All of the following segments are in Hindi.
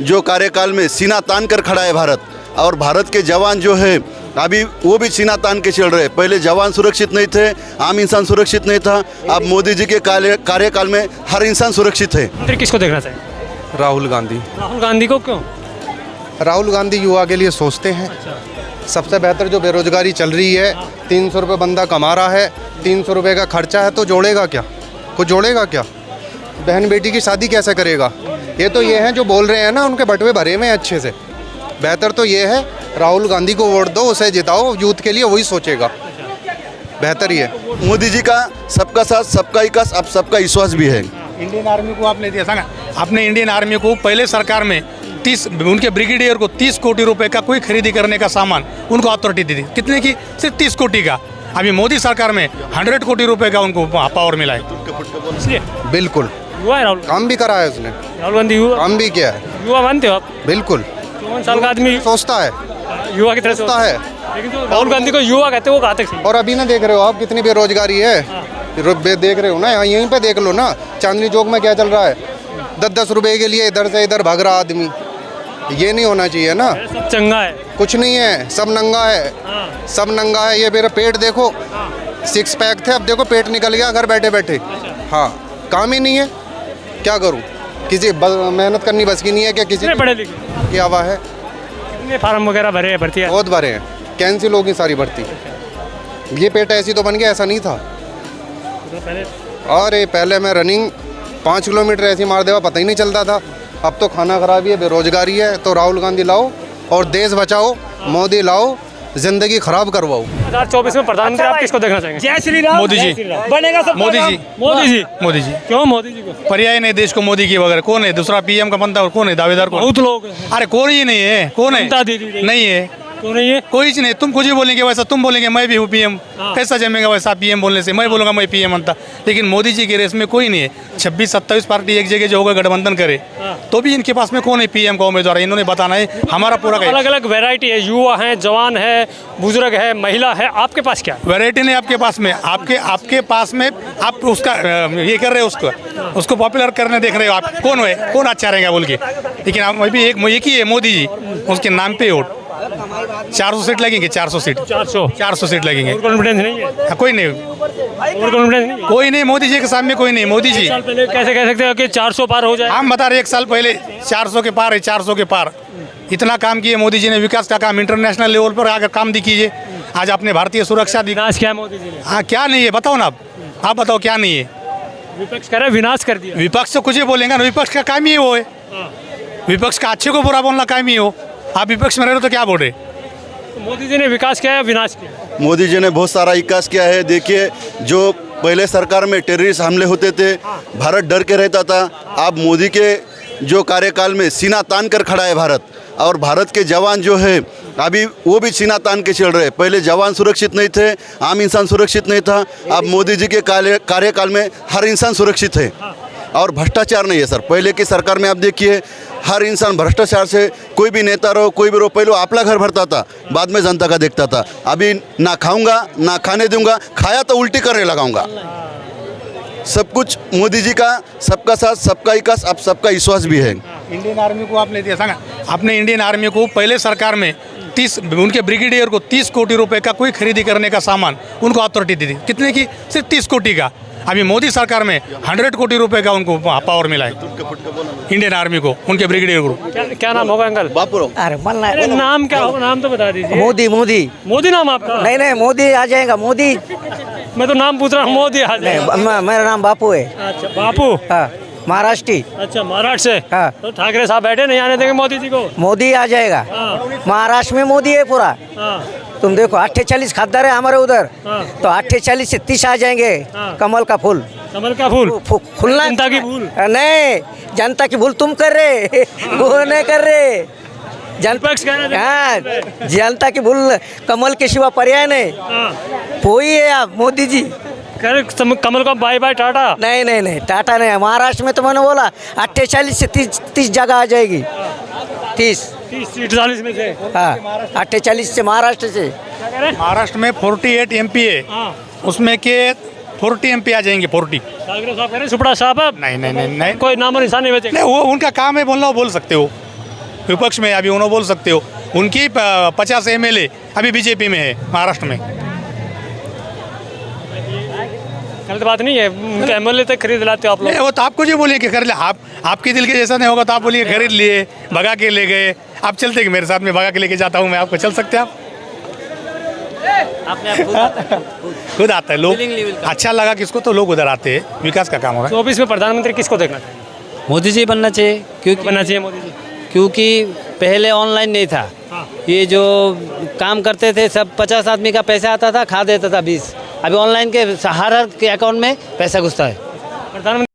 जो कार्यकाल में सीना तान कर खड़ा है भारत, और भारत के जवान जो है अभी वो भी सीना तान के चल रहे हैं। पहले जवान सुरक्षित नहीं थे, आम इंसान सुरक्षित नहीं था। अब मोदी जी के कार्यकाल में हर इंसान सुरक्षित है। मंत्री किसको देखना चाहिए? राहुल गांधी। राहुल गांधी को क्यों? राहुल गांधी युवा के लिए सोचते हैं। सबसे बेहतर जो बेरोजगारी चल रही है, 300 रुपये बंदा कमा रहा है, 300 रुपये का खर्चा है, तो जोड़ेगा क्या? कुछ जोड़ेगा क्या? बहन बेटी की शादी कैसे करेगा? ये तो ये हैं जो बोल रहे हैं ना, उनके बटवे भरे में अच्छे से। बेहतर तो ये है राहुल गांधी को वोट दो, उसे जिताओ, यूथ के लिए वही सोचेगा। बेहतर ही है। मोदी जी का सबका साथ सबका विकास, अब सबका विश्वास भी है। इंडियन आर्मी को आपने दिया सांगा, आपने इंडियन आर्मी को पहले सरकार में 30 उनके ब्रिगेडियर को 30 कोटी रुपए का कोई खरीदी करने का सामान उनको अथॉरिटी दी थी। कितने की? सिर्फ 30 कोटी का। अभी मोदी सरकार में 100 कोटी रुपए का उनको पावर मिला है। इसलिए बिल्कुल युवा है राहुल काम भी करा है उसने, राहुल गांधी युवा काम भी किया है। युवा मानते हो आप? बिल्कुल 54 साल का आदमी सोचता है, युवा की तरह से सोचता है। लेकिन जो राहुल गांधी को युवा कहते हैं वो घातक है। और अभी ना देख रहे हो आप कितनी बेरोजगारी है? देख रहे हो ना, यहीं पे देख लो ना, चांदनी चौक में क्या चल रहा है। 10-10 रुपए के लिए इधर से इधर भाग रहा आदमी। ये नहीं होना चाहिए ना। सब चंगा है। कुछ नहीं है, सब नंगा है, सब नंगा है। ये मेरा पेट देखो, 6 पैक थे, अब देखो पेट निकल गया घर बैठे बैठे। हाँ, काम ही नहीं है, क्या करूँ? किसी मेहनत करनी बस की नहीं है क्या? किसी कितने पढ़े लिखे? क्या हुआ है? कितने फार्म वगैरह भरे हैं, भर्ती है? बहुत भरे हैं, कैंसिल होगी सारी भर्ती। ये पेट ऐसी तो बन गया, ऐसा नहीं था। तो पहले अरे पहले मैं रनिंग 5 किलोमीटर ऐसी मार देगा, पता ही नहीं चलता था। अब तो खाना खराबी है, बेरोजगारी है। तो राहुल गांधी लाओ और देश बचाओ, मोदी लाओ, जिंदगी खराब करवाओ। 2024 में प्रधानमंत्री आप किसको देखना चाहेंगे? जय श्री राम। मोदी जी। बनेगा सब। मोदी जी। मोदी जी। मोदी जी। क्यों मोदी जी को? पर्याय नहीं देश को मोदी की वगैरह। कौन है दूसरा पीएम का बनता है? कौन है दावेदार? कौन? बहुत लोग हैं। अरे कोई ही नहीं है। कौन है? जनता दीदी रही। नहीं है, क्यों नहीं है? कोई नहीं। तुम कुछ भी बोलेंगे वैसा, तुम बोलेंगे मैं भी हूँ पीएम, कैसा जमेगा वैसा पीएम बोलने से? मैं बोलूँगा मैं पीएम बनता। लेकिन मोदी जी के रेस में कोई नहीं है। 26-27 पार्टी एक जगह जो होगा गठबंधन करे, तो भी इनके पास में कौन है पीएम का उम्मीदवार? इन्होंने बताना है। हमारा पूरा अलग अलग वैरायटी है, युवा है, जवान है, बुजुर्ग है, महिला है। आपके पास क्या है? वैरायटी नहीं आपके पास में। आपके पास में आप उसका ये कर रहे हो, उसको पॉपुलर करने देख रहे हो आप। कौन है, कौन अच्छा रहेगा बोल के? लेकिन आप अभी एक ही है मोदी जी, उसके नाम पे वोट। 400 सीट लगेंगे, 400 सीट 400 सीट लगेंगे। कॉन्फिडेंस नहीं है? कोई नहीं, कॉन्फिडेंस नहीं है? कोई नहीं। मोदी जी के सामने कोई नहीं। मोदी जी, साल पहले कैसे कह सकते हो कि 400 पार हो जाए? हम बता रहे 1 साल पहले 400 के पार है, 400 के पार। इतना काम किए मोदी जी ने, विकास का काम इंटरनेशनल लेवल पर आकर काम कीजिए। आज आपने भारतीय सुरक्षा दी। विनाश क्या है मोदी जी ने? हाँ, क्या नहीं है बताओ ना आप बताओ क्या नहीं है? विपक्ष कह रहे विनाश कर दिया। विपक्ष तो कुछ ही बोलेंगे ना, विपक्ष का काम ही वो है। विपक्ष का अच्छे को बुरा बोलना काम ही हो। आप विपक्ष में रह रहे हो तो क्या बोल रहे? मोदी जी ने विकास किया है, विनाश किया? मोदी जी ने बहुत सारा विकास किया है। देखिए, जो पहले सरकार में टेररिस्ट हमले होते थे, भारत डर के रहता था। अब मोदी के जो कार्यकाल में सीना तान कर खड़ा है भारत, और भारत के जवान जो है अभी वो भी सीना तान के चल रहे हैं। पहले जवान सुरक्षित नहीं थे, आम इंसान सुरक्षित नहीं था। अब मोदी जी के कार्यकाल में हर इंसान सुरक्षित है, और भ्रष्टाचार नहीं है सर। पहले की सरकार में आप देखिए, हर इंसान भ्रष्टाचार से, कोई भी नेता रहो, कोई भी रहो, पहले अपना घर भरता था, बाद में जनता का देखता था। अभी ना खाऊंगा ना खाने दूंगा, खाया तो उल्टी करने लगाऊंगा। सब कुछ मोदी जी का सबका साथ सबका विकास, अब सबका विश्वास भी है। इंडियन आर्मी को आपने दिया सांगा, आपने इंडियन आर्मी को पहले सरकार में 30 उनके ब्रिगेडियर को 30 कोटी रुपए का कोई खरीदी करने का सामान उनको अथॉरिटी दी थी। कितने की? सिर्फ 30 कोटी का। अभी मोदी सरकार में 100 कोटी रुपए का उनको पावर मिला है इंडियन आर्मी को, उनके ब्रिगेडियर को। क्या नाम होगा अंकल? बापू अरे मल्ला अरे नाम क्या होगा? नाम तो बता दीजिए। मोदी। मोदी मोदी नाम आपका? नहीं नहीं, मोदी आ जाएगा। मोदी मैं तो नाम पूछ रहा हूँ। मोदी आ जाए। मेरा नाम बापू है। अच्छा, बापू। हाँ, महाराष्ट्री। अच्छा, महाराष्ट्र से। हाँ। तो ठाकरे साहब बैठे, नहीं आने देंगे मोदी जी को? मोदी आ जाएगा। हाँ। महाराष्ट्र में मोदी है पूरा। हाँ। तुम देखो 48 खासदार है हमारे उधर। हाँ। तो 48 से 30 आ जाएंगे। हाँ। कमल का फूल कमल का फूल खुलना। जनता की भूल। नहीं, जनता की भूल तुम कर रहे, वो नहीं कर रहे। विपक्ष कह रहे थे। हाँ, जनता की भूल, कमल के सिवा पर्याय नहीं। हाँ। वही है आप मोदी जी। कह रहे कमल को बाय बाय टाटा। नहीं नहीं नहीं, टाटा नहीं है। महाराष्ट्र में तो मैंने बोला 48 से 30 जगह आ जाएगी। 30 सीट 40 में से। हाँ, 48 से महाराष्ट्र से। क्या कह रहे हैं? महाराष्ट्र में 48 MP है, हाँ। उसमें के 40 MP आ जाएंगे। 40 ठाकरे साहब कह रहे हैं सुपड़ा साहब। नहीं नहीं नहीं नहीं, कोई नामो निशान नहीं बचेगा। नहीं वो उनका काम है बोलना, वो बोल सकते हो। विपक्ष में, अभी उन्होंने बोल सकते हो, उनकी 50 MLA अभी बीजेपी में है महाराष्ट्र में। गलत बात नहीं है, उनके एमएलए तक खरीद लाते हो आप लोग। वो तो आपको जो बोलिए कि कर ले, आपके दिल के जैसा नहीं होगा तो आप बोलिए खरीद लिए, भगा के ले गए। आप चलते कि मेरे साथ में भगा के लेके जाता हूँ मैं आपको, चल सकते आप? खुद आता है लोग। अच्छा लगा किसको तो लोग उधर आते हैं, विकास का काम होगा। 24 में प्रधानमंत्री किसको देखना चाहिए? मोदी जी बनना चाहिए, क्योंकि बनना चाहिए मोदी जी। क्योंकि पहले ऑनलाइन नहीं था। ये जो काम करते थे सब 50 आदमी का पैसा आता था, खा देता था 20। अभी ऑनलाइन के हर के अकाउंट में पैसा घुसता है। प्रधानमंत्री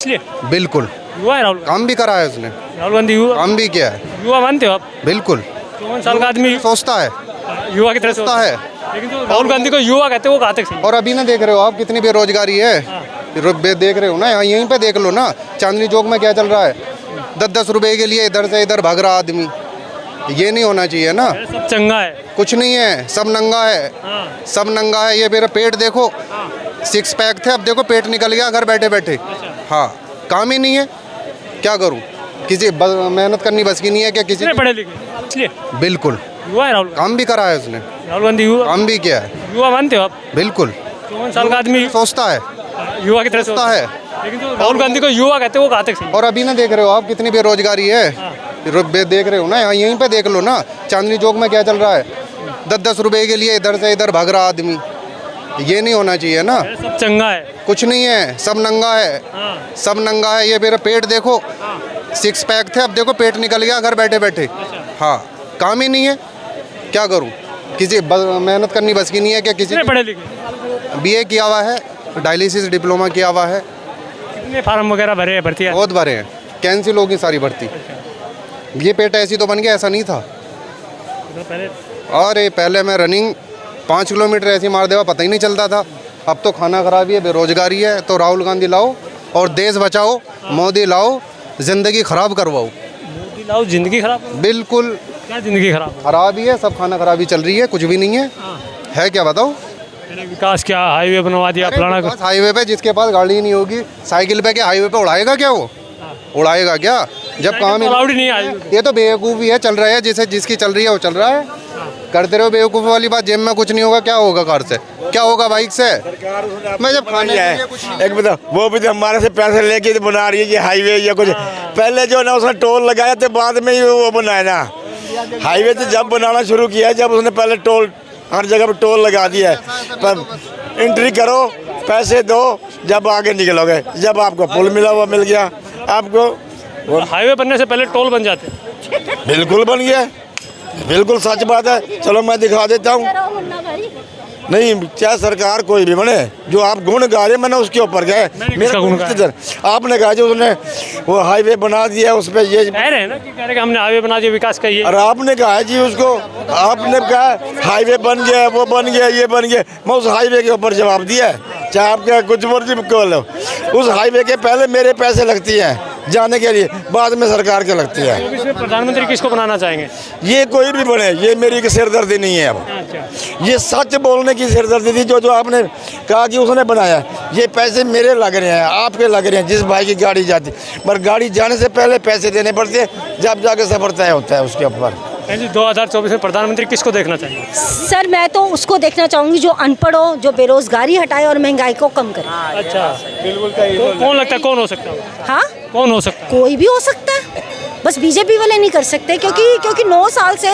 इसलिए बिल्कुल युवा है राहुल गांधी। काम भी करा है उसने, राहुल गांधी युवा काम भी किया है। युवा मानते हो आप? बिल्कुल 54 साल का आदमी सोचता है, युवा की तरह से सोचता है। लेकिन जो राहुल गांधी को युवा कहते हैं वो कहाँ तक सही? और अभी ना देख रहे हो आप कितनी बेरोजगारी है, देख रहे हो ना, यहीं पे देख लो ना, चांदनी चौक में क्या चल रहा है। 10-10 रुपए के लिए इधर से इधर भाग रहा आदमी, ये नहीं होना चाहिए ना। सब चंगा है। कुछ नहीं है, सब नंगा है, सब नंगा है। ये मेरा पेट देखो, 6 पैक थे, अब देखो पेट निकल गया घर बैठे बैठे। हाँ, काम ही नहीं है, क्या करूँ? किसी मेहनत करनी बस की नहीं है क्या किसी? कितने पढ़े लिखे इसलिए? बिल्कुल युवा है राहुल गांधी। काम भी करा है उसने, राहुल गांधी युवा काम भी किया है। युवा मानते हो आप? बिल्कुल 54 साल का आदमी सोचता है, युवा की तरह से सोचता है। लेकिन जो राहुल गांधी को युवा कहते हैं वो कहाँ तक सही? और अभी ना देख रहे हो आप कितनी बेरोजगारी है, देख रहे हो ना, यहीं पे देख लो ना, चांदनी चौक में क्या चल रहा है। 10-10 रुपए के लिए इधर से इधर भाग रहा आदमी, ये नहीं होना चाहिए ना। सब चंगा है। कुछ नहीं है, सब नंगा है, सब नंगा है। ये मेरा पेट देखो, 6 पैक थे, अब देखो पेट निकल गया घर बैठे बैठे। हाँ, काम ही नहीं है, क्या करूँ? किसी मेहनत करनी बस की नहीं है क्या किसी? कितने पढ़े लिखे? BA किया हुआ है, डायलिसिस डिप्लोमा किया हुआ है। कितने फार्म वगैरह भरे हैं, भर्ती है? बहुत भरे हैं, कैंसिल होगी सारी भर्ती। ये पेट ऐसी तो बन गया, ऐसा नहीं था। पहले अरे पहले मैं रनिंग 5 किलोमीटर ऐसी मार देवा, पता ही नहीं चलता था। अब तो खाना खराबी है, बेरोजगारी है, तो राहुल गांधी लाओ और देश बचाओ, मोदी लाओ, जिंदगी खराब करवाओ। मोदी लाओ, जिंदगी खराब हो। बिल्कुल क्या जिंदगी खराब हो? खराबी है, सब खाना खराबी चल रही है, कुछ भी नहीं है क्या बताओ? मैंने विकास क्या, हाईवे बनवा दिया, फलाना बस हाईवे पे जिसके पास गाड़ी नहीं होगी, साइकिल पे क्या हाईवे पे उड़ाएगा क्या वो? उड़ाएगा क्या जब काम अलाउड ही नहीं आई। ये तो बेवकूफ़ी है, चल रहा है जिसे जिसकी चल रही है वो चल रहा है। करते रहो बेवकूफ़ी वाली बात, जेब में कुछ नहीं होगा, क्या होगा कार से, क्या होगा बाइक से? मैं जब खाने के लिए कुछ नहीं- एक बता, वो भी तो हमारे से पैसे लेके तो बना रही है कि हाईवे या कुछ। पहले जो ना उसने टोल लगाया थे, बाद में ही वो बनाया ना हाईवे। तो जब बनाना शुरू किया, जब उसने पहले टोल हर जगह पे टोल लगा दिया है, पर एंट्री करो, पैसे दो, जब आगे निकलोगे। जब आपको पुल मिला हुआ मिल गया आपको, हाईवे बनने से पहले टोल बन जाते। बिल्कुल बन गया, बिल्कुल सच बात है। चलो मैं दिखा देता हूँ। नहीं, चाहे सरकार कोई भी बने, जो आप गुण गा रहे, मैंने उसके ऊपर गए। आपने कहा जो उसने वो हाईवे बना दिया, उस पर ये कह रहे हैं ना कि कह रहे कि हमने हाईवे बना दिया, विकास का ये। और आपने कहा है जी उसको, आपने कहा हाईवे बन गया, वो बन गया, ये बन गया। मैं उस हाईवे के ऊपर जवाब दिया है, चाहे आप क्या कुछ मर्जी बोलो। उस हाईवे के पहले मेरे पैसे लगती हैं जाने के लिए, बाद में सरकार के लगती है। इसमें प्रधानमंत्री किसको बनाना चाहेंगे? ये कोई भी बने, ये मेरी सिरदर्दी नहीं है। अब ये सच बोलने की सिरदर्दी थी, जो आपने कहा कि उसने बनाया। ये पैसे मेरे लग रहे हैं, आपके लग रहे हैं, जिस भाई की गाड़ी जाती, पर गाड़ी जाने से पहले पैसे देने पड़ते हैं, जब जाके सफर तय होता है उसके ऊपर। 2024 में प्रधानमंत्री किसको देखना चाहिए? सर मैं तो उसको देखना चाहूँगी जो अनपढ़ हो, जो बेरोजगारी हटाए और महंगाई को कम करे। अच्छा, बिल्कुल। कौन लगता है, कौन हो सकता है? हाँ, कौन हो सकता है? कोई भी हो सकता है, बस बीजेपी वाले नहीं कर सकते, क्योंकि 9 साल से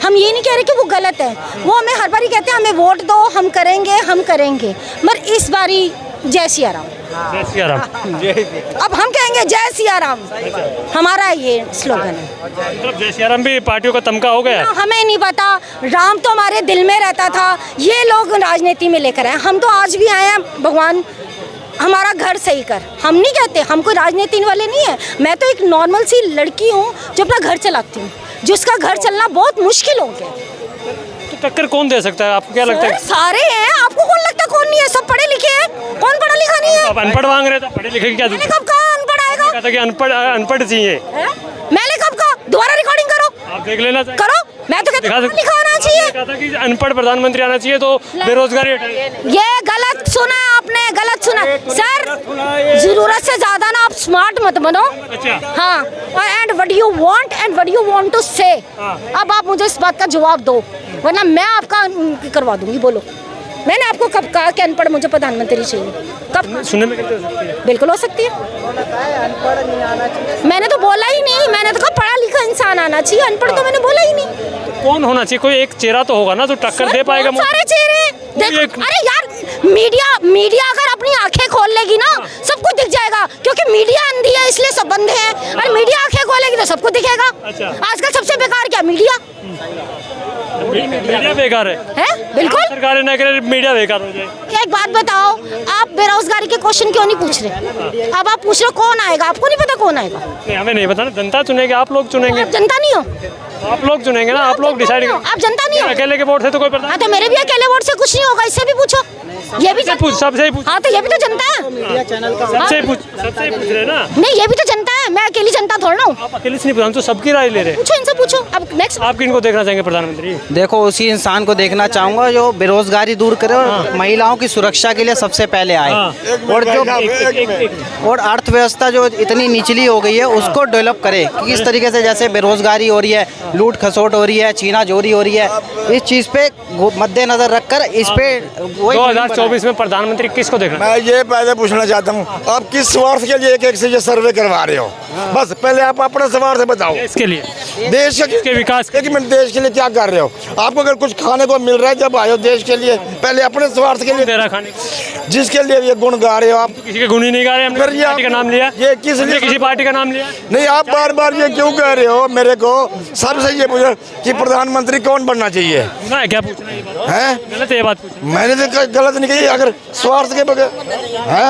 हम ये नहीं कह रहे कि वो गलत है। वो हमें हर बारी कहते हैं हमें वोट दो, हम करेंगे, मगर इस बारी जय सिया राम। जय सिया राम। अब हम कहेंगे जय सिया राम, हमारा ये स्लोगन है। मतलब जय सिया राम भी पार्टियों का तमका हो गया है। हमें नहीं पता, राम तो हमारे दिल में रहता था, ये लोग राजनीति में लेकर आए। हम तो आज भी आए हैं, भगवान हमारा घर सही कर। हम नहीं कहते, हम कोई राजनीति वाले नहीं है। मैं तो एक नॉर्मल सी लड़की हूँ जो अपना घर चलाती हूँ, जिसका घर चलना बहुत मुश्किल हो गया। तो टक्कर कौन दे सकता है, आपको क्या लगता है? सारे हैं, आपको कौन लगता है कौन नहीं है? सब पढ़े लिखे हैं, कौन पढ़ा लिखा नहीं है? आप अनपढ़ मांग रहे थे, पढ़े लिखे की क्या मैंने जरूरत? कब कहा अनपढ़ आएगा? कहता कि अनपढ़ चाहिए। मैंने कब कहा? दोबारा रिकॉर्डिंग करो, आप देख लेना चाहिए। करो। मैं तो कहती हूँ पढ़ा लिखा होना चाहिए। कहता कि अनपढ़ प्रधानमंत्री आना चाहिए तो बेरोजगारी हटाएगी। ये गलत सुना आपने, गलत सुना सर। जरूरत से ज्यादा ना आप स्मार्ट मत बनो। अच्छा। हाँ, and what you want and what you want to say, अब आप मुझे इस बात का जवाब दो, वरना मैं आपका करवा दूंगी। बोलो, मैंने आपको कब कहा कि अनपढ़ मुझे प्रधानमंत्री चाहिए? कब? सुनने में कैसे हो सकती है? बिल्कुल हो सकती है। मैंने तो बोला ही नहीं, मैंने तो कहा पढ़ा लिखा इंसान आना चाहिए, अनपढ़ तो मैंने बोला ही नहीं। कौन होना चाहिए? कोई एक चेहरा तो होगा ना जो टक्कर दे पाएगा। बहुत सारे चेहरे देखो, अरे यार मीडिया अगर अपनी आंखें खोल लेगी ना सब कुछ दिख जाएगा, क्योंकि मीडिया अंधी है इसलिए सब बंद है, और मीडिया आंखें खोलेगी तो सब कुछ दिखेगा। अच्छा। आजकल सबसे बेकार क्या? मीडिया बेकार है। बिल्कुल। सरकारें ना करे मीडिया बेकार हो जाए। एक बात बताओ, आप बेरोजगारी के क्वेश्चन क्यों नहीं पूछ रहे? अब आप पूछ रहे हो कौन आएगा, आपको नहीं पता कौन आएगा? नहीं, हमें नहीं पता ना, जनता चुनेगी, आप लोग चुनेंगे। आप जनता नहीं हो, आप लोग चुनेंगे ना, आप लोग डिसाइड करेंगे। आप जनता नहीं हो। अकेले के वोट से तो कोई पता हाँ, तो मेरे भी अकेले वोट से कुछ नहीं होगा, इससे भी पूछो। ये भी पूछ, सबसे ही पूछ। हाँ, तो ये भी तो जनता है। सबसे ही पूछ रहे ना। नहीं, ये भी तो जनता है, मैं अकेली जनता थोड़ा ना हूँ। आप अकेले से नहीं पूछ, हम तो सबकी राय ले रहे हैं। पूछो, इनसे पूछो। अब नेक्स्ट आप किनको देखना चाहेंगे प्रधानमंत्री? देखो, उसी इंसान को देखना चाहूँगा जो बेरोजगारी दूर करे और महिलाओं की सुरक्षा के लिए सबसे पहले आए, और जो और अर्थव्यवस्था जो इतनी निचली हो गई है उसको डेवलप करे। कि किस तरीके से जैसे बेरोजगारी हो रही है, लूट खसोट हो रही है, छीना चोरी हो रही है, इस चीज़ पे मद्देनजर रखकर इस पे 2024 में प्रधानमंत्री किसको देखना? मैं ये पहले पूछना चाहता हूँ, आप किस स्वार्थ के लिए एक से ये सर्वे करवा रहे हो? बस पहले आप अपने स्वार्थ बताओ। इसके लिए, देश के विकास। एक मिनट, देश के लिए क्या कर रहे हो? आपको अगर कुछ खाने को मिल रहा है जब आए हो देश के लिए, पहले अपने स्वार्थ के लिए दे रहा खाने को। जिसके लिए ये गुण गा रहे हो आप। किसी के गुण ही नहीं गा रहे, हमने फिर ये पार्टी का नाम लिया। ये किस लिए? किसी पार्टी का नाम लिया नहीं, आप बार बार ये क्यों कह रहे हो मेरे को? सबसे ये पूछो कि प्रधानमंत्री कौन बनना चाहिए ना, क्या पूछना ये बात? है? गलत है ये बात पूछना। मैंने तो गलत नहीं कही। अगर स्वार्थ के बगैर है,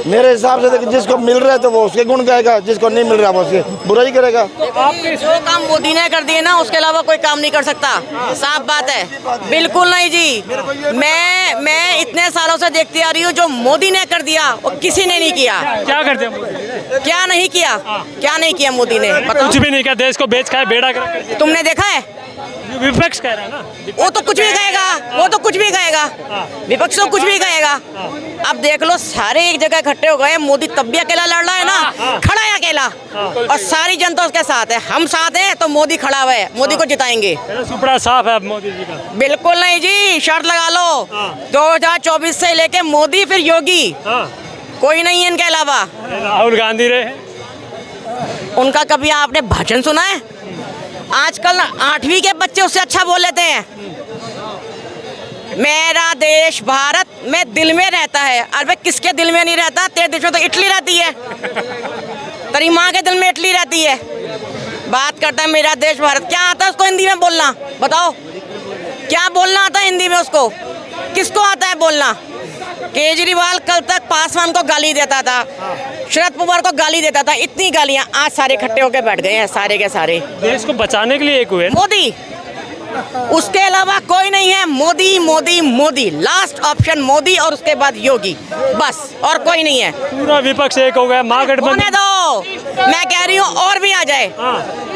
मेरे हिसाब से तो जिसको मिल रहा है तो वो उसके गुण गाएगा, जिसको नहीं मिल रहा वो उसके बुराई करेगा। जो काम मोदी ने कर दिए ना उसके अलावा कोई काम नहीं कर सकता, साफ बात है। बिल्कुल नहीं जी, मैं इतने सालों से देखती आ रही हूँ, जो मोदी ने कर दिया वो किसी ने नहीं किया। क्या करते हैं? क्या नहीं किया? क्या नहीं किया मोदी ने? कुछ भी नहीं किया, देश को बेच खाए, बेड़ा कर दिया। तुमने देखा है? विपक्ष कह रहा है ना, वो तो कुछ भी कहेगा, वो तो कुछ भी कहेगा, विपक्ष तो कुछ भी कहेगा। अब देख लो, सारे एक जगह इकट्ठे हो गए, मोदी तब भी अकेला लड़ रहा है ना, खड़ा है अकेला, और सारी जनता उसके साथ है। हम साथ हैं तो मोदी खड़ा हुआ है, मोदी को जिताएंगे। सुपड़ा साफ है अब मोदी जी का। बिल्कुल नहीं जी, शर्त लगा लो 2024 से लेके मोदी फिर योगी, कोई नहीं है इनके अलावा। राहुल गांधी रहे, उनका कभी आपने भाषण सुना है? आजकल 8वीं के बच्चे उससे अच्छा बोल लेते हैं। मेरा देश भारत में दिल में रहता है। अरे किसके दिल में नहीं रहता? तेरे देश में तो इटली रहती है, तेरी माँ के दिल में इटली रहती है। बात करता है मेरा देश भारत, क्या आता है उसको हिंदी में बोलना? बताओ, क्या बोलना आता है हिंदी में उसको? किसको आता है बोलना? केजरीवाल कल तक पासवान को गाली देता था, शरद पवार को गाली देता था, इतनी गालियां, आज सारे इकट्ठे होकर बैठ गए हैं, सारे के सारे देश को बचाने के लिए एक हुए। मोदी, उसके अलावा कोई नहीं है। मोदी मोदी मोदी, लास्ट ऑप्शन मोदी, और उसके बाद योगी, बस, और कोई नहीं है। पूरा विपक्ष एक हो गया, महागठबंधन। होने दो, मैं कह रही हूँ और भी आ जाए,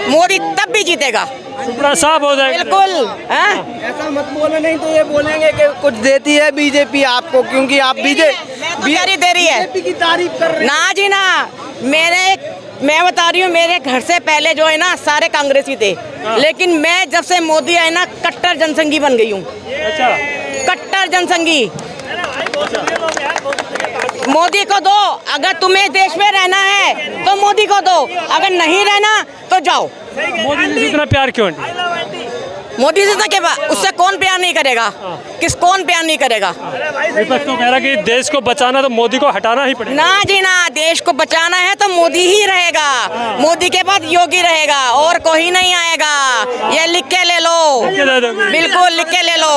मोदी तब भी जीतेगा, सुपड़ा साफ हो जाएगा। बिल्कुल। ऐसा मत बोलो, नहीं तो ये बोलेंगे कि कुछ देती है बीजेपी आपको, क्योंकि आप बीजेपी दे रही है की तारीफ कर रहे ना जी ना। मैं बता रही हूँ, मेरे घर से पहले जो है ना सारे कांग्रेसी थे, लेकिन मैं जब से मोदी आए ना कट्टर जनसंघी बन गई हूँ। अच्छा, कट्टर जनसंघी। मोदी को दो, अगर तुम्हें देश में रहना है तो मोदी को दो, अगर नहीं रहना तो जाओ। मोदी जी इतना प्यार क्यों नहीं? मोदी जी के बाद उससे कौन प्यार नहीं करेगा? कौन प्यार नहीं करेगा? विपक्ष तो कह रहा कि देश को बचाना तो मोदी को हटाना ही पड़ेगा। ना जी ना, देश को बचाना है तो मोदी ही रहेगा, मोदी के बाद योगी रहेगा, और कोई नहीं आएगा। ये लिख के ले लो, बिल्कुल लिख के ले लो।